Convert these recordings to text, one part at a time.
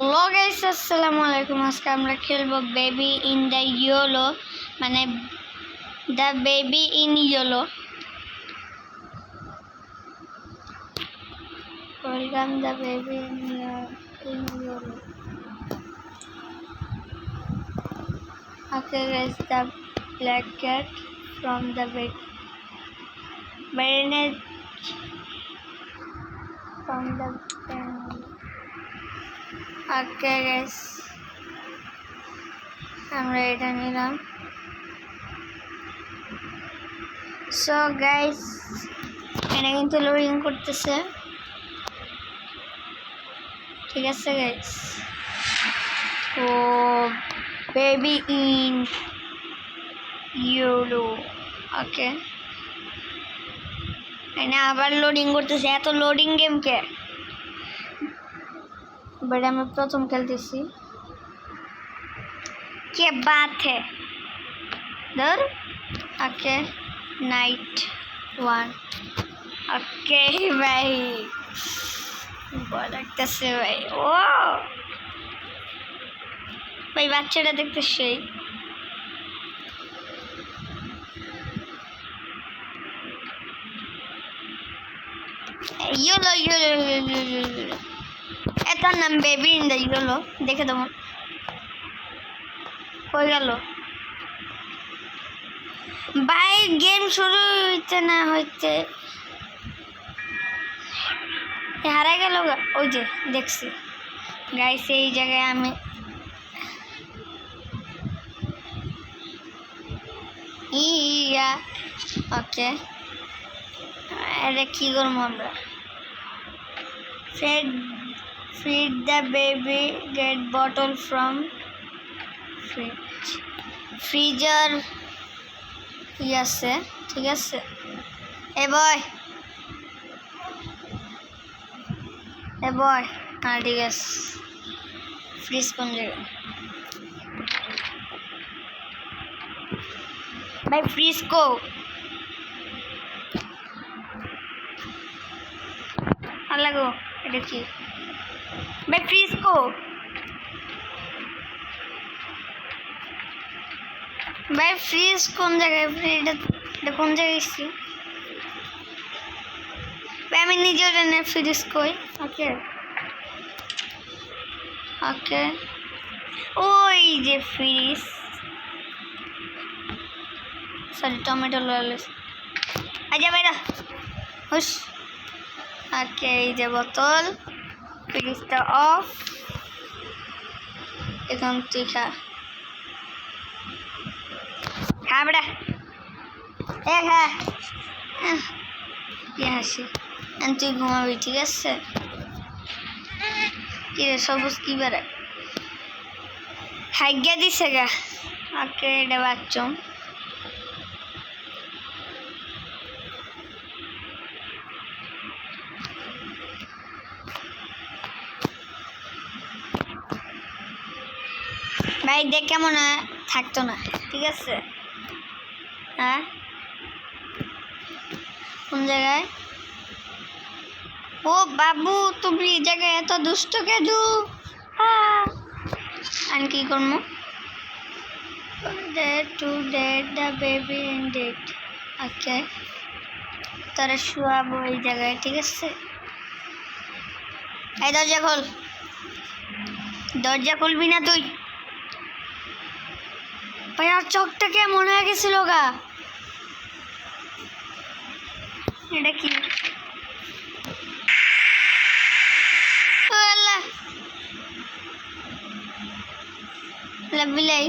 Hello guys, আসসালামু আলাইকুম। আজকে আমরা খেলবো বেবি ইন দ্য ইয়েলো, মানে the baby in yellow. Welcome the baby in yellow. Okay guys, the black cat from the bed from the okay guys, আমরা এটা নিলাম। সো গাইস, এটা কিন্তু লোডিং করতেছে, ঠিক আছে গাইস। ও বেবি ইন ইয়েলো, ওকে। এনে আবার লোডিং করতেছে, এত লোডিং গেম কে? বাট আমি প্রথম খেলতেছি। কে বাত হে ধর। ওকে, নাইট 1। ওকে ভাই, ভয় লাগতেছে ভাই। ও ভাই, বাচ্চাটা দেখতে সেই। ইয়েলো ইয়েলো ইয়েলো, এটার নাম বেবি ইন দ্য ইয়েলো। দেখে দেবো হয়ে গেল ভাই। গেম শুরু হইতে না হইতে হারা গেল। ওই যে দেখছি গাইস, এই জায়গায় আমি ইয়া। ওকে, এটা কি করবো আমরা? feed the baby, get bottle from fridge, freezer আছে, ঠিক আছে। এ বয় হ্যাঁ ঠিক আছে। ফ্রিজ কোন জায়গায় ভাই? ফ্রিজ কো লাগো, এটা কি ভাই? ফ্রিজ কো ভাই? ফ্রিজ কোন জায়গায়? এটা কোন জায়গায় এসছি ভাই? আমি নিজেও জানি ফ্রিজ কই। ওকে ওকে, ওই যে ফ্রিজ, সরি টমেটো লয়েস। আচ্ছা ভাইরা হুস। ওকে, এই যে বোতল, ফ্রিজটা অফ। এখন তুই খা বেটা, এ খা। কি হাসি, তুই ঘুমাবি, ঠিক আছে। কি রে সবুজ, কি বেড়ে হাইগা দিছে গা। ওকে, এটা বাচ্চম। ভাই দেখ কেমন থাকতো না, ঠিক আছে। হ্যাঁ, কোন জায়গায়? ও বাবু, তুমি এই জায়গায় এত দুষ্ট কেন? আমি কি করবো? To date the baby in date. Okay, তারা শুয়াবো এই জায়গায়, ঠিক আছে। এই দরজা খোল, দরজা খুলবি না তুই ভাই। আর চোখটা কেমন হয়ে গেছিল গা? এটা কি? বিলাই,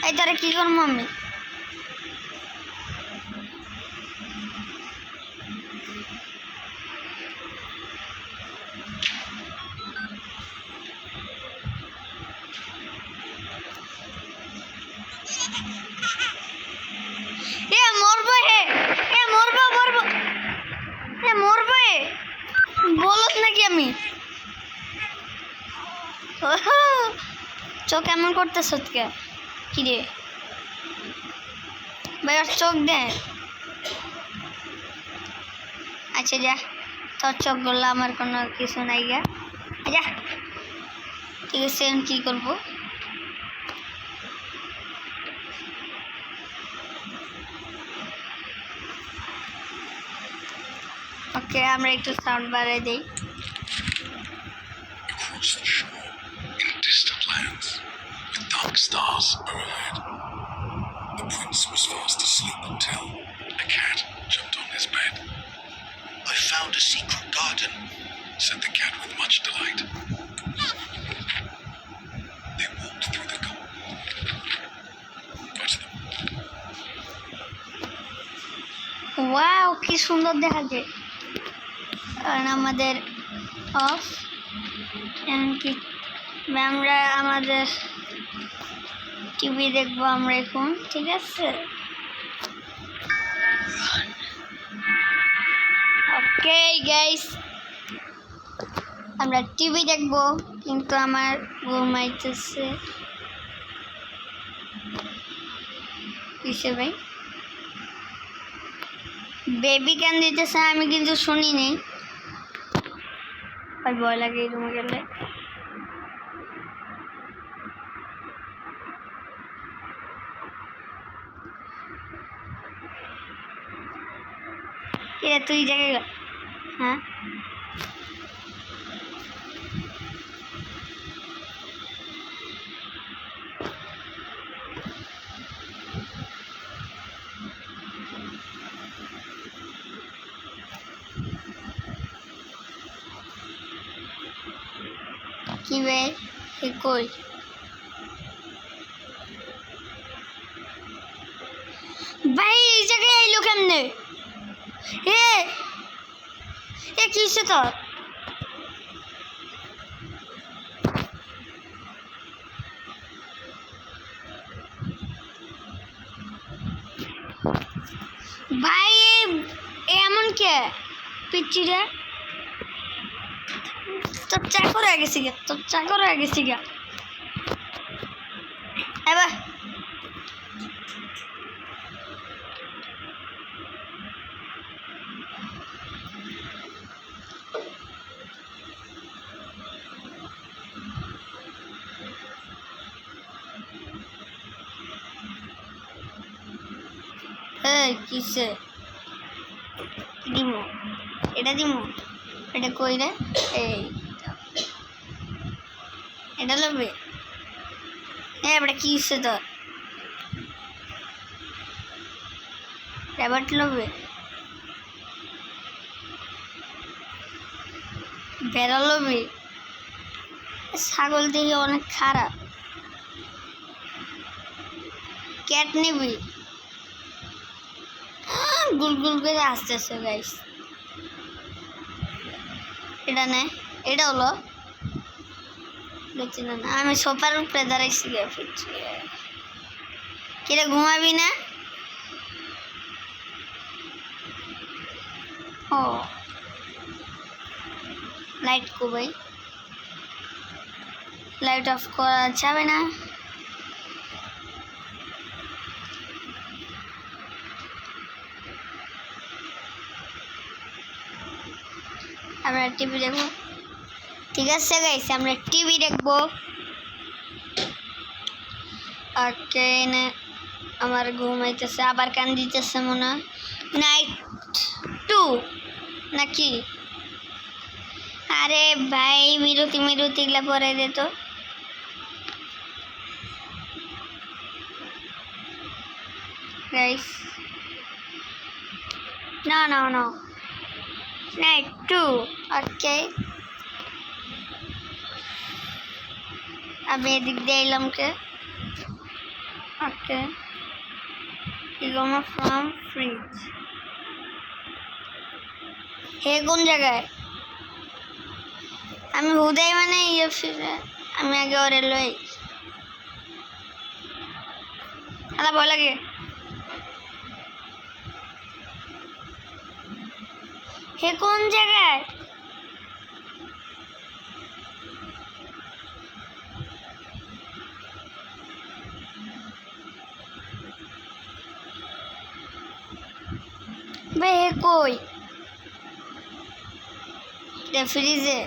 এই তারা কি করবো আমি? বলত নাকি আমি? চোখ এমন করতেছ কে? কি রে ভাই, চোখ দে। আচ্ছা যা, তোর চোখ গুলো আমার কোনো কিছু নাই গা। আচ্ছা ঠিক আছে আমি কী করবো ওকে আমরা একটু সাউন্ড বাড়াই দিই Across the shore, in distant lands, with dark stars overhead. The prince was fast asleep until a cat jumped on his bed. "I found a secret garden," said the cat with much delight. They walked through the garden. Wow কি সুন্দর দেখা যায় আর আমাদের of এমনকি আমরা আমাদের TV দেখবো আমরা এখন ঠিক আছে ওকে গাইস আমরা টিভি দেখবো কিন্তু আমার ঘুমাইতেছে কিসে ভাই বেবি কেন দিতেছে আমি কিন্তু শুনিনি আর ভয় লাগে এই রুমে গেলে কিরে তুই জায়গায় হ্যাঁ কি বে এ কই ভাই এই জায়গায় এলো কেমনে এ কিসে তোর ভাই এমন কে পিচ্ছিরে তোর চাকর হয়ে গেছি গা তোর চাকর হয়ে গেছি গা এবার কিসে দিমু এটা দিমু এটা কই রে এই এটা লবে এটা কিসে তোর র্যাবট লবে বেড়া লবে ছাগল দেখে অনেক খারাপ ক্যাট নিবি গুলগুল করে আসতেছে গাইস এটা নে এটা হলো দেখছি না আমি সোফার উপরে দাঁড়াইছি কিরে ঘুমাবি না ও লাইট কো ভাই লাইট অফ করা যাবে না আমরা টিভি দেখবো ঠিক আছে গাইস আমরা টিভি দেখবো ওকে না আমার ঘুমাইতেছে আবার কান দিতেছে মনে নাইট 2 নাকি আরে ভাই বিরতি গুলা পরে দে তো গাইস no night 2 okay আমি এদিক দিয়ে এলাম কে ওকে ইগোমা ফ্রম ফ্রিজ হে কোন জায়গায় আমি হুদাই মানে ইয়ে ফিরে আমি আগে ওরে লই আলা ভয় লাগে হে কোন জায়গায় বে হে কই রে ফ্রিজে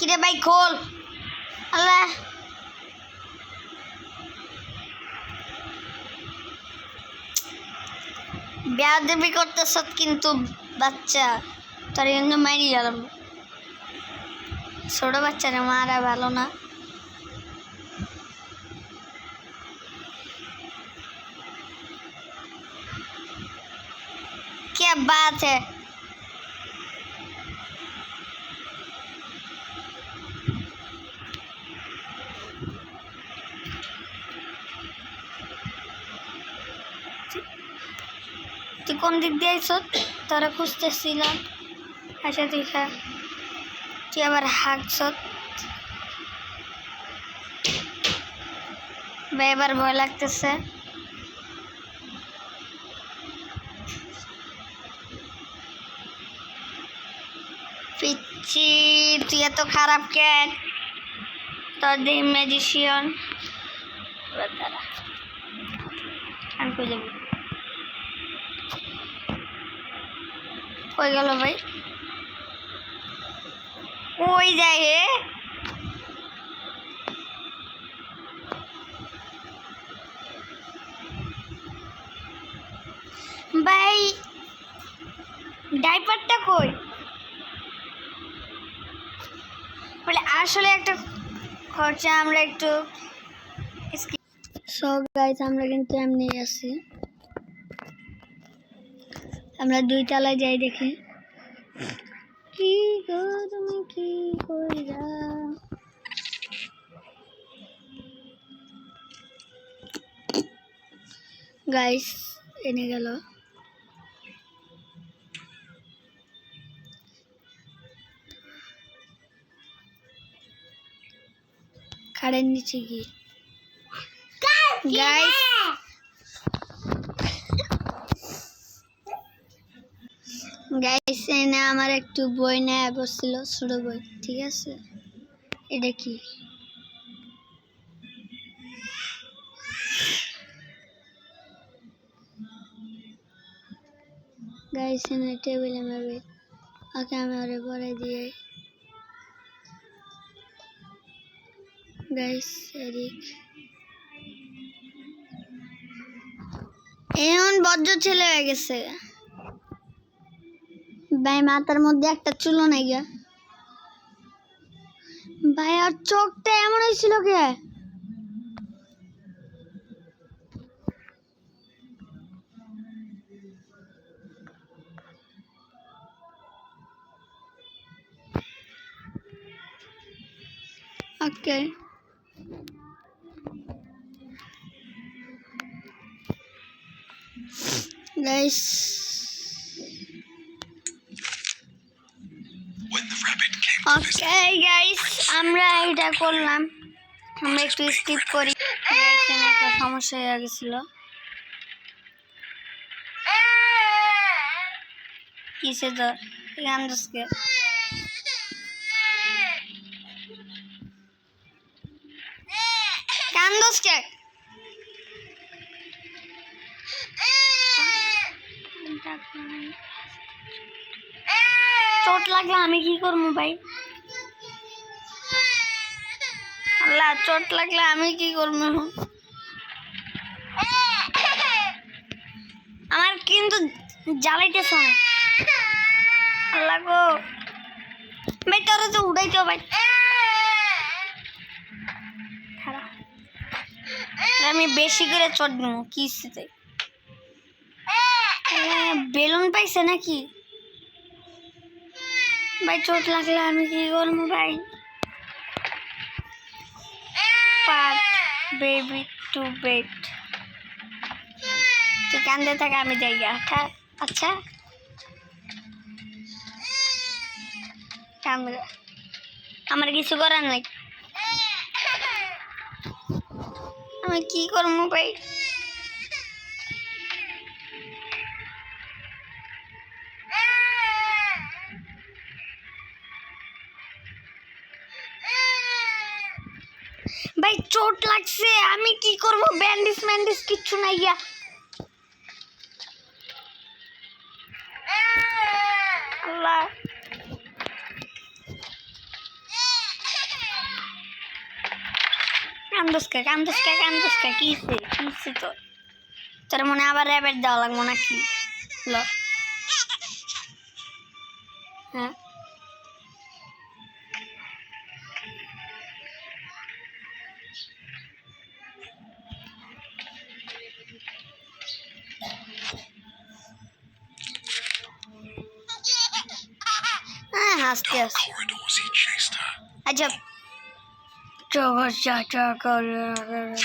কিরে ভাই খোল। আল্লাহ বেয়াদবি করতেছ কিন্তু বাচ্চা, তোর জন্য মাইরি গেলাম। ছোট বাচ্চারা মারা ভালো না। क्या बात है। তুই কোন দিক দিয়ে আইছ? তোরা খুঁজতেছিলাম। আচ্ছা দেখা তুই আবার হাঁকছ। এবার ভয় লাগতেছে। পিচ্ছি তুই এত খারাপ কেন? তোর দেহ ম্যাজিশিয়ান আমি কই যাবি? কই গেল ভাই? ওই যায় হে। ভাই ডাইপারটা কই? বলে আসলে একটা খরচা আমরা একটু। সো গাইস আমরা কিন্তু এমনি আছি। আমরা 2 তলায় যাই দেখি কি গো তুমি কি কইরা। গাইস এনে গেল। খাড়ের নিচে গিয়ে গাইস গাইস এনে আমার একটু বই নেওয়া বসছিল, ছোট বই, ঠিক আছে? এটা কি? গাইস এনে টেবিলে মারবে। ওকে আমি ওরে পরে দিয়ে গাইস এদিক এমন বজ্র ছেলে হয়ে গেছে ভাই। মাথার মধ্যে একটা চুলও নাই গা ভাই। আর চোখটা এমন হয়েছিল কে? Okay guys When the rabbit came to visit, okay guys আমরা এটা করলাম। আমরা একটু স্কিপ করি। এখানে একটা সমস্যা হয়ে গেছিল। কিসে তোর কান্দসকে? কান্দসকে চোট লাগলে আমি কি করবো ভাই? আল্লাহ চোট লাগলে আমি কি করবো? আমার কিন্তু জ্বালাইতেছ না। আল্লাহ গো ভাই তোরা তো উড়াইতেও ভাই। আমি বেশি করে চোট দিব কিসে? বেলুন পাইছে নাকি ভাই? চোট লাগলে আমি কি করবো ভাই? Part baby to bed. তুই কান্দে থাকে আমি যাই গা। আচ্ছা কান্দে, আমার কিছু করার নাই। আমি কি করবো ভাই? ভাই চোট লাগছে আমি কি করবো? ব্যান্ডেজ ম্যান্ডেজ কিচ্ছু নাই গা। আল্লাহ কান্দুসকা কিছে তোর মনে আবার র্যাবেট দেওয়া লাগবো নাকি ল হ্যাঁ হাসতে Dark হাসতে corridors he chased her. আচ্ছা Through dark corridors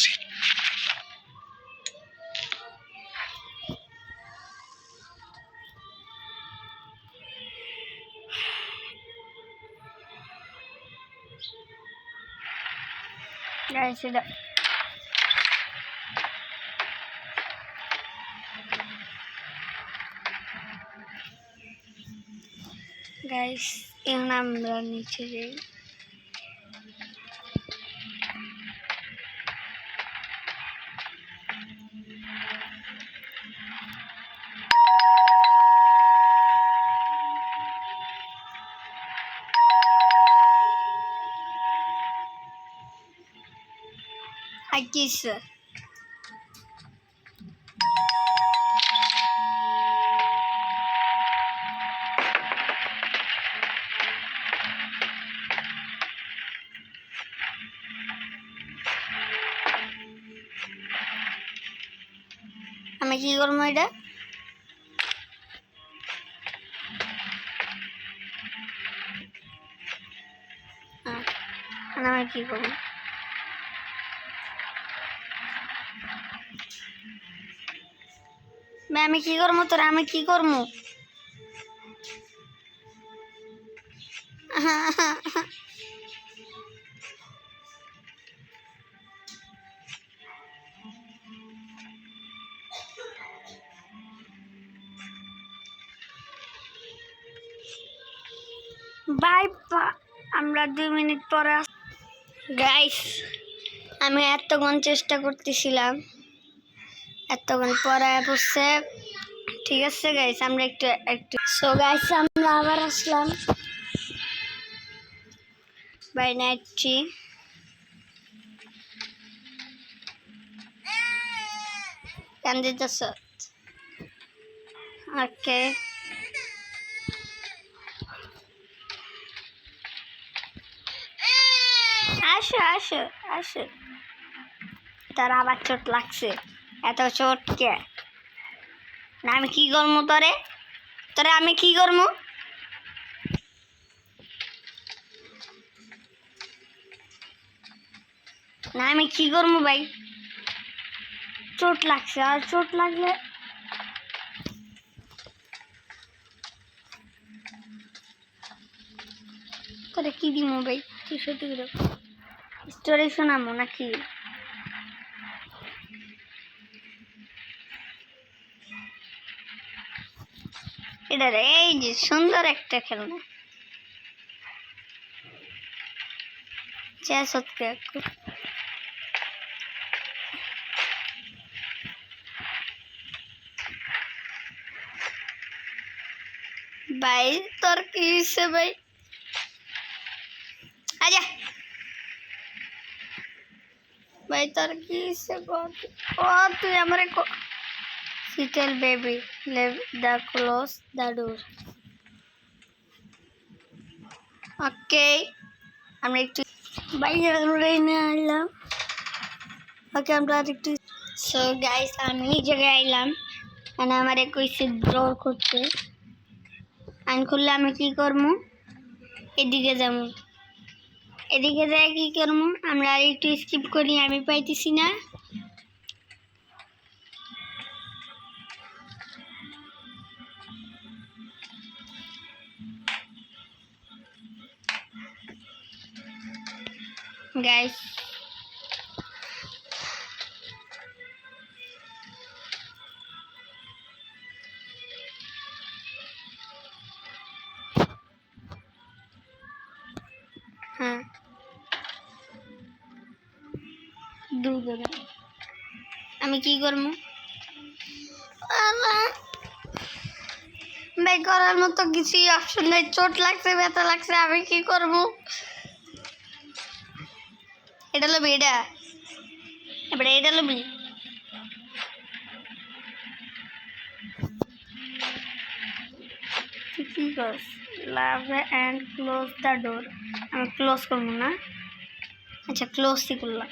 he... Guys, ഇത് guys yung আমরা নিচে যাই Акиса. আমি কি করবো এটা আমি কি করবো আমি কি করবো তোর আমি কি করবো বাই আমরা 2 মিনিট পরে গাইস আমি এতক্ষণ চেষ্টা করতেছিলাম এতক্ষণ পরে পড়ছে ঠিক আছে গাইস আমরা একটু সো গাইস আমরা আবার আসলাম বাই নাইট ট্রি ক্যান্ডিডেট ওকে আসো তার আবার চোট লাগছে এত চোট কে না আমি কি করবো তোরে আমি কি করবো না আমি কি করবো ভাই চোট লাগছে আর চোট লাগলে তোরে কি দিমু ভাই কি সত্যি করে স্টোরি শোনামো নাকি এটা এই যে সুন্দর একটা খেলনা সত্যি ভাই তোর কি হয়েছে ভাই আজা ভাই তোর কি হয়েছে ও তুই আমার সিটেল baby leave the close the door okay আমরা একটু বাইরে নিয়ে আসলাম ওকে আমরা একটু সো গাইস আমি এই জায়গায় আইলাম মানে আমার কইছে ড্র করতে আইন খুললে আমি কি করবো এদিকে যাবো এদিকে যাই কি করবো আমরা আর একটু স্কিপ করি আমি পাইতেছি না গাইস হ্যাঁ আমি কি করবো ভাই করার মতো কিছুই অপশন নেই চোট লাগছে ব্যথা লাগছে আমি কি করবো এটা লবি এটা এবারে এটা লবি কি করস লাভ অ্যান্ড ক্লোজ দ্য ডোর আমি ক্লোজ করবো না আচ্ছা ক্লোজই করলাম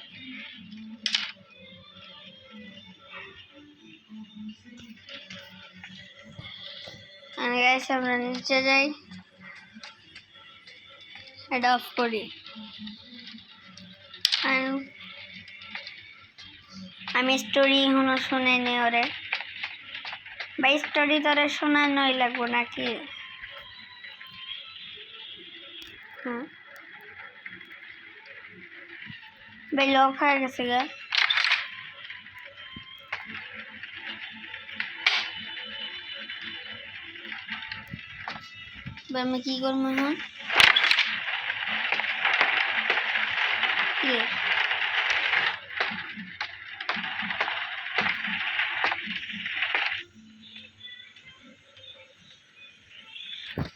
গাইস আমরা নিচে যাই এটা অফ করি আমি স্টোরি এখনো শুনাইনি ওরে ভাই স্টোরি তোরে শোনানোই লাগবো নাকি ভাই লক হয়ে গেছে গা আমি কি করবো এখন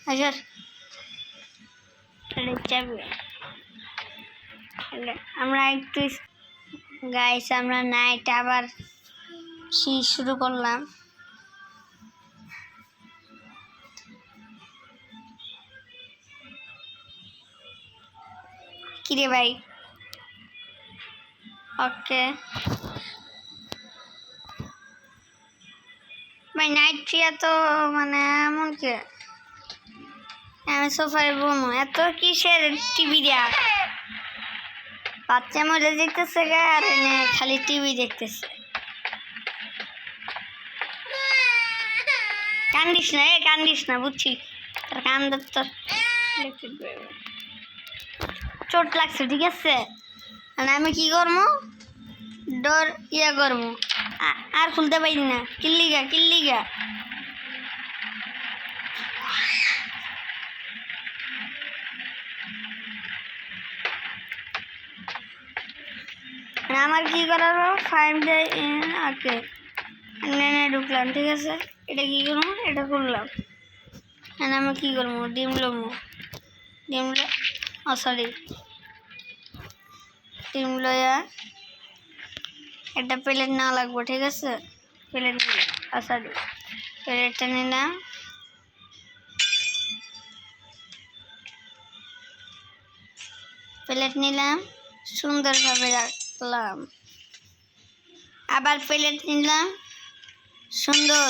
আচ্ছা আমরা একটু গাইস আমরা নাইট আবার শুরু করলাম কিরে ভাই ওকে ভাই নাইট ট্রিয়া তো মানে এমন কি আমি সোফায় বমো এত কিসের টিভি দেখ বাচ্চা মরে দেখতেছে গা আর খালি টিভি দেখতেছে কান্দিস না বুঝছি তোর কান্দার তো চোট লাগছে ঠিক আছে আমি কি করবো ডোর ইয়ে করবো আর খুলতে পারি না কিল্লিগা আমার কি করার 5 ডে ওকে ঢুকলাম ঠিক আছে এটা কি করবো এটা করলাম আমি কি করবো ডিম সরি ডিম লয়া একটা প্লেট না লাগবো ঠিক আছে প্লেট সরি প্লেটটা নিলাম প্লেট নিলাম সুন্দরভাবে রাখলাম আবার প্লেট নিলাম সুন্দর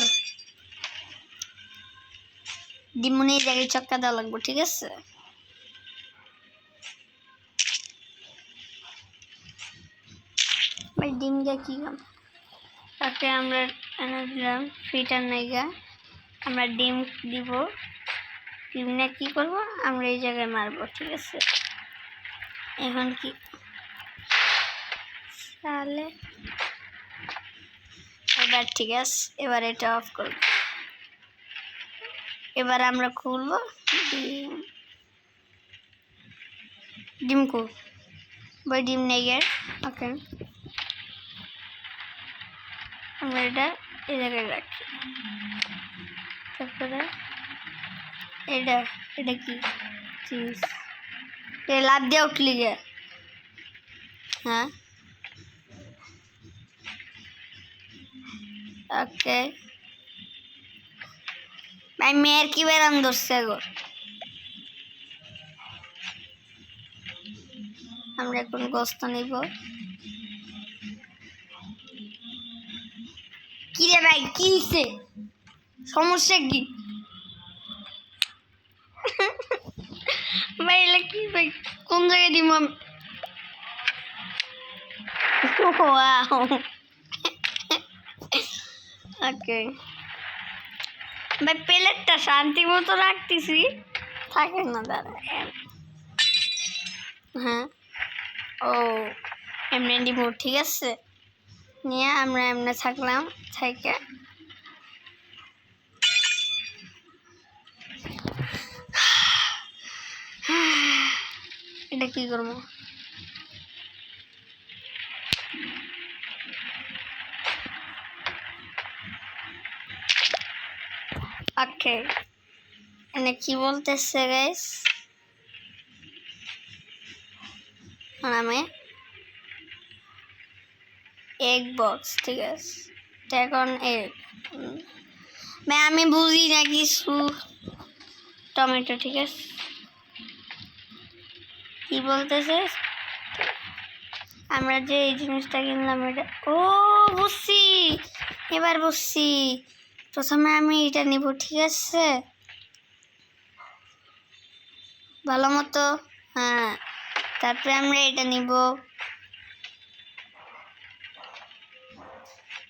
ডিমুনি জায়গায় চক্কা দেওয়া লাগবে ঠিক আছে ভাই ডিম দিয়ে কি কাম তাকে আমরা এনে দিলাম ফিটার নাইগা আমরা ডিম দিব ডিম না কি করবো আমরা এই জায়গায় মারবো ঠিক আছে এখন কি তাহলে এবার ঠিক আছে এবার এটা অফ করব এবার আমরা খুলবো ডিম কো ভাই ডিম নেই গে ওকে আমরা এটা এই জায়গায় রাখি তারপরে এটা কি চিজ লাভ দিয়ে উঠলি গে হ্যাঁ ওকে ভাই মেয়ের কি বেরাম ধরছে গো আমরা এখন গোস্ত নিব কি রে ভাই কি হইছে সমস্যা কি ভাই কি ভাই কোন জায়গায় দিব ওয়াও ওকে ভাই প্লেটটা শান্তি মতো রাখতেছি থাকে না দাঁড়া হ্যাঁ ও এমনি দিব ঠিক আছে নিয়ে আমরা এমনি থাকলাম থেকে এটা কি করবো ওকে এনে কি বলতেছে গাইস আমি এগ বক্স, ঠিক আছে। তো এখন এগ আমি বুঝি না কিছু। টমেটো, ঠিক আছে। কি বলতেছে? আমরা যে এই জিনিসটা কিনলাম এটা, ও বুঝছি, এবার বুঝছি। প্রথমে আমি এটা নিব, ঠিক আছে, ভালো মতো। হ্যাঁ, তারপরে আমরা এটা নিব,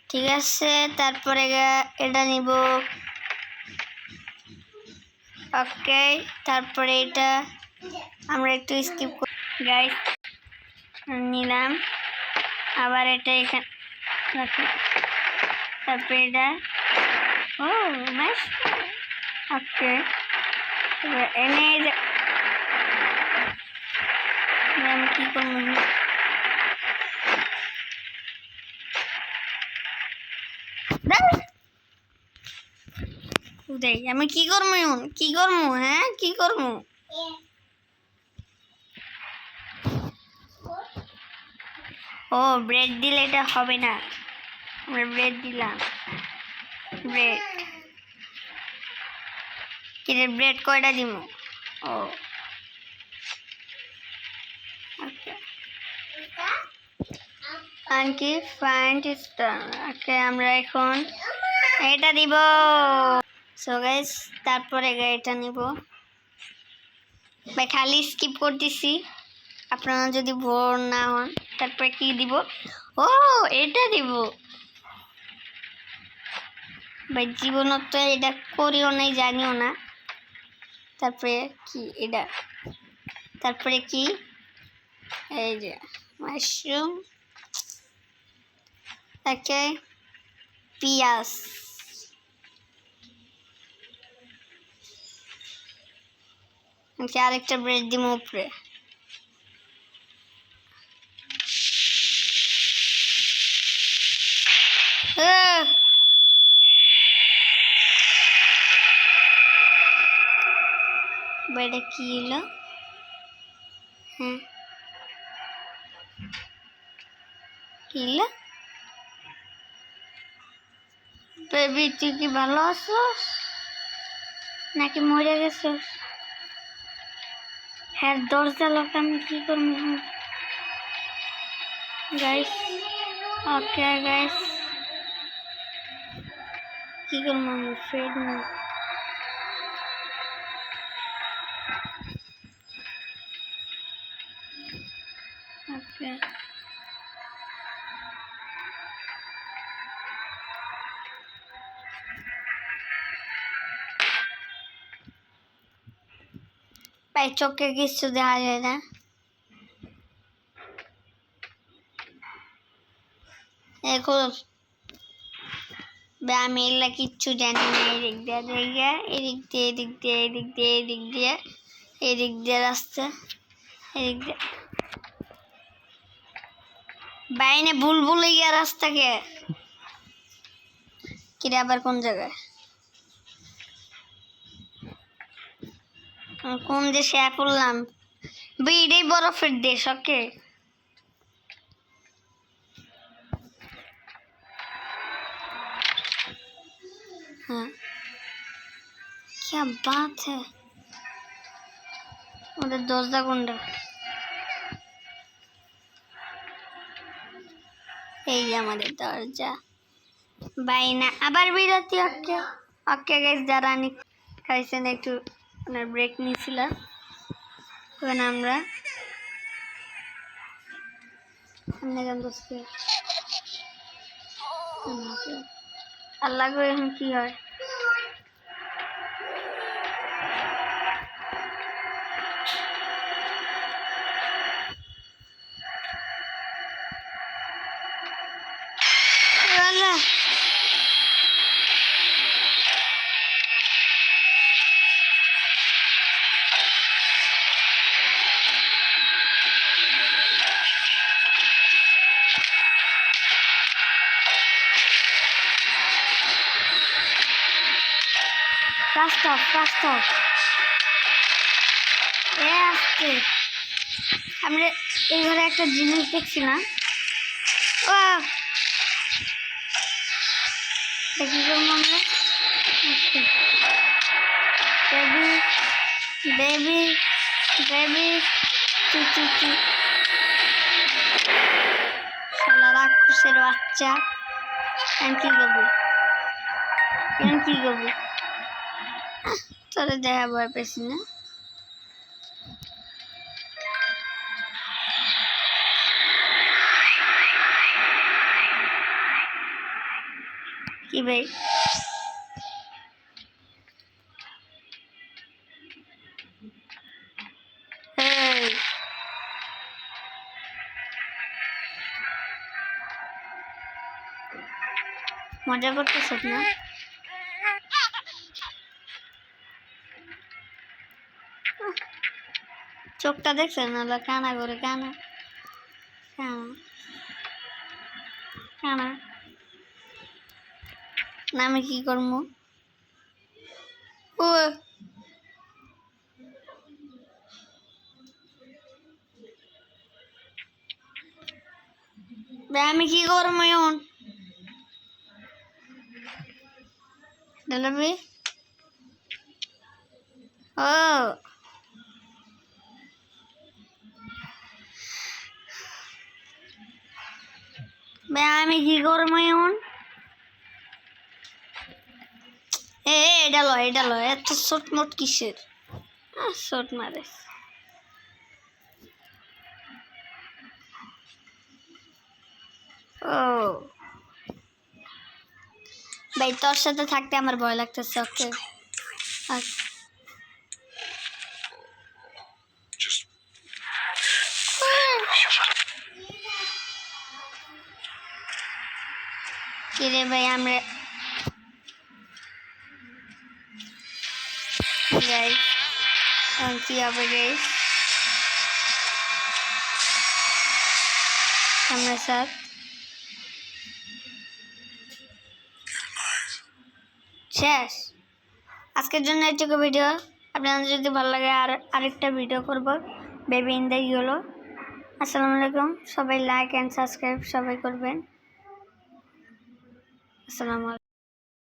ঠিক আছে। তারপরে এটা নিব, ওকে। তারপরে এটা আমরা একটু স্কিপ করি গাইস, নিলাম। আবার এটা এখানে রাখি। তারপরে এটা, ও নাইস, ওকে। এনে আমি কি করবো, আমি কি করবো এখন, কি করবো, হ্যাঁ কি করবো? ও ব্রেড দিলে এটা হবে না, আমরা ব্রেড দিলাম। ব্রেড কিরে, ব্রেড কয়টা দিব? ও আনকি ফাইন্ড স্টার, ওকে। আমরা এখন এটা দিব। সো গাইস, তারপরে এটা নিব। ভাই খালি স্কিপ করতেছি, আপনারা যদি বোর না হন। তারপরে কি দিব? ও এটা দিব। ভাই জীবনত তো এটা করিও নাই, জানিও না। তারপরে কি এটা? তারপরে কি? এই যে মাশরুম, ওকে। পিঁয়াজ, আরেকটা ব্রেড দিব উপরে। এটা কি এলো? হ্যাঁ, কি এলো? বেবি তুই কি ভালো আছিস নাকি মরে গেছিস? হ্যাঁ, দরজা লোক, আমি কি করবো গাইস? ওকে গাইস, কি করবো আমি? ফ্রেড না, ওকে। ভাই চোখে কিছু দেখা যায় না। এখন আমি এগুলা কিচ্ছু জানি না। এদিক দিয়ে জায়গা, এদিক দিয়ে, এদিক দিয়ে, এদিক দিয়ে, এদিক দিয়ে, এদিক দিয়ে রাস্তা, এদিক দিয়ে বাইনে বুলবুল গিয়া রাস্তাকে। কিরে আবার কোন জায়গায়, কোন দেশে পড়লাম? এটাই বরফের দেশ, ওকে। हाँ, क्या बात है। ওদের দরজা কোনটা? এই যে আমাদের দরজা। বাইনা আবার বিরতি, ওকে। ওকে গাইস, যারা আমি খাইছেন একটু ব্রেক নিয়েছিলাম, তখন আমরা আল্লাহ গো, এখন কি হয়? আল্লাহ, রাস্তা রাস্তা এ আসছে। আমরা এই ঘরে একটা জিনিস দেখছি না? ও দেখি করবো আমরা। বেবি বেবি বেবি চু চু চু। শালা রাক্ষসের বাচ্চা। আমি কি করবো? আমি কি করবো? তোরে দেখা ভয় পেয়েছি না? কি ভাই? এই, মজা করতেছ না? চোখটা দেখছেন না? কানা করে কানা কানা কানা। না আমি কি করবো? ও বে, আমি কি করবো এখন? ডেলিভারি ও বে, আমি কি করবো এখন? এটা লো এত শর্ট মোট কিসের? শর্ট মারে। ও ভাই, তোর সাথে থাকতে আমার ভয় লাগতেছে। ওকে Just কিরে ভাই, আমরা গাইস কি হবে গাইস? আমরা সাথ শেষ। আজকের জন্য এইটুকু ভিডিও। আপনাদের যদি ভালো লাগে আরেকটা ভিডিও করব বেবি ইন দ্য ইয়েলো। আসসালামু আলাইকুম। সবাই লাইক অ্যান্ড সাবস্ক্রাইব সবাই করবেন। আসসালামু আলাইকুম।